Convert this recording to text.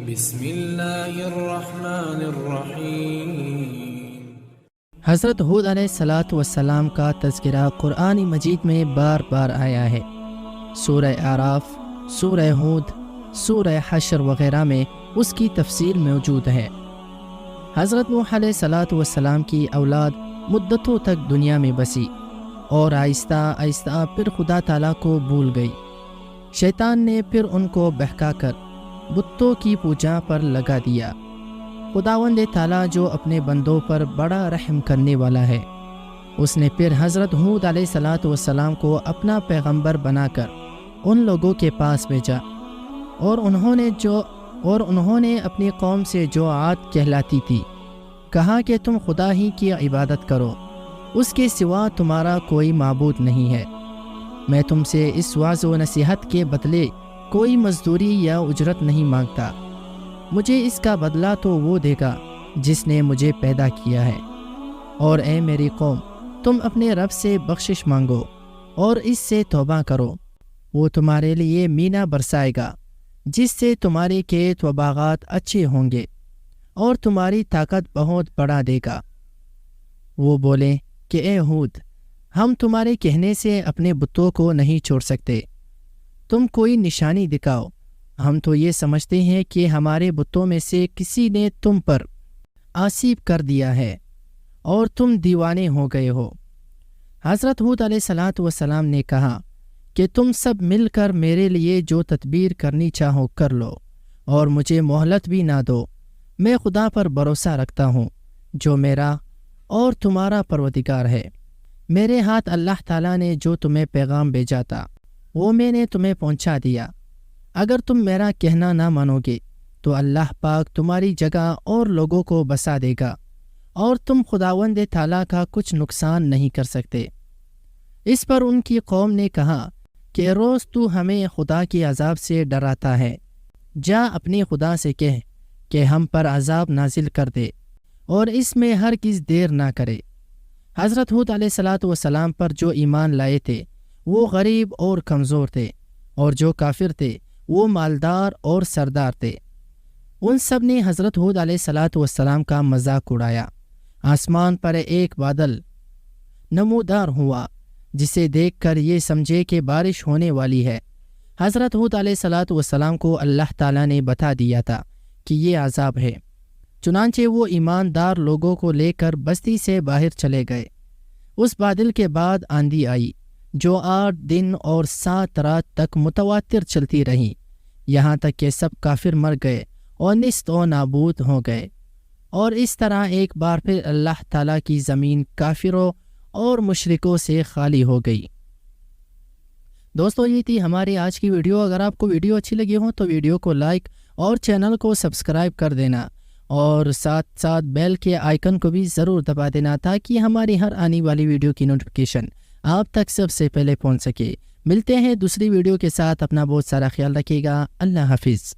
بسم اللہ الرحمن الرحیم۔ حضرت ہود علیہ السلام کا تذکرہ قرآن مجید میں بار بار آیا ہے۔ سورہ اعراف، سورہ ہود، سورہ حشر وغیرہ میں اس کی تفصیل موجود ہے۔ حضرت نوح علیہ السلام کی اولاد مدتوں تک دنیا میں بسی اور آہستہ آہستہ پھر خدا تعالیٰ کو بھول گئی۔ شیطان نے پھر ان کو بہکا کر بتوں کی پوجا پر لگا دیا۔ خداوند تعالیٰ جو اپنے بندوں پر بڑا رحم کرنے والا ہے، اس نے پھر حضرت ہود علیہ السلام کو اپنا پیغمبر بنا کر ان لوگوں کے پاس بھیجا، اور انہوں نے اپنی قوم سے جو عاد کہلاتی تھی کہا کہ تم خدا ہی کی عبادت کرو، اس کے سوا تمہارا کوئی معبود نہیں ہے۔ میں تم سے اس وعظ و نصیحت کے بدلے کوئی مزدوری یا اجرت نہیں مانگتا، مجھے اس کا بدلہ تو وہ دے گا جس نے مجھے پیدا کیا ہے۔ اور اے میری قوم، تم اپنے رب سے بخشش مانگو اور اس سے توبہ کرو، وہ تمہارے لیے مینا برسائے گا جس سے تمہارے کھیت و باغات اچھے ہوں گے اور تمہاری طاقت بہت بڑھا دے گا۔ وہ بولے کہ اے ہود، ہم تمہارے کہنے سے اپنے بتوں کو نہیں چھوڑ سکتے، تم کوئی نشانی دکھاؤ، ہم تو یہ سمجھتے ہیں کہ ہمارے بتوں میں سے کسی نے تم پر آسیب کر دیا ہے اور تم دیوانے ہو گئے ہو۔ حضرت ہود علیہ السلام نے کہا کہ تم سب مل کر میرے لیے جو تدبیر کرنی چاہو کر لو اور مجھے مہلت بھی نہ دو، میں خدا پر بھروسہ رکھتا ہوں جو میرا اور تمہارا پروردگار ہے۔ میرے ہاتھ اللہ تعالیٰ نے جو تمہیں پیغام بھیجا تھا وہ میں نے تمہیں پہنچا دیا۔ اگر تم میرا کہنا نہ مانو گے تو اللہ پاک تمہاری جگہ اور لوگوں کو بسا دے گا اور تم خداوند تعالیٰ کا کچھ نقصان نہیں کر سکتے۔ اس پر ان کی قوم نے کہا کہ روز تو ہمیں خدا کے عذاب سے ڈراتا ہے، جا اپنے خدا سے کہہ کہ ہم پر عذاب نازل کر دے اور اس میں ہرگز دیر نہ کرے۔ حضرت ہود علیہ السلام پر جو ایمان لائے تھے وہ غریب اور کمزور تھے، اور جو کافر تھے وہ مالدار اور سردار تھے۔ ان سب نے حضرت ہود علیہ السلام کا مذاق اڑایا۔ آسمان پر ایک بادل نمودار ہوا جسے دیکھ کر یہ سمجھے کہ بارش ہونے والی ہے۔ حضرت ہود علیہ السلام کو اللہ تعالیٰ نے بتا دیا تھا کہ یہ عذاب ہے، چنانچہ وہ ایماندار لوگوں کو لے کر بستی سے باہر چلے گئے۔ اس بادل کے بعد آندھی آئی جو 8 دن اور 7 رات تک متواتر چلتی رہی، یہاں تک کہ سب کافر مر گئے اور نیست و نابود ہو گئے۔ اور اس طرح ایک بار پھر اللہ تعالیٰ کی زمین کافروں اور مشرکوں سے خالی ہو گئی۔ دوستو، یہ تھی ہماری آج کی ویڈیو۔ اگر آپ کو ویڈیو اچھی لگی ہو تو ویڈیو کو لائک اور چینل کو سبسکرائب کر دینا، اور ساتھ ساتھ بیل کے آئیکن کو بھی ضرور دبا دینا تاکہ ہماری ہر آنے والی ویڈیو کی نوٹیفیکیشن آپ تک سب سے پہلے پہنچ سکے۔ ملتے ہیں دوسری ویڈیو کے ساتھ، اپنا بہت سارا خیال رکھیے گا۔ اللہ حافظ۔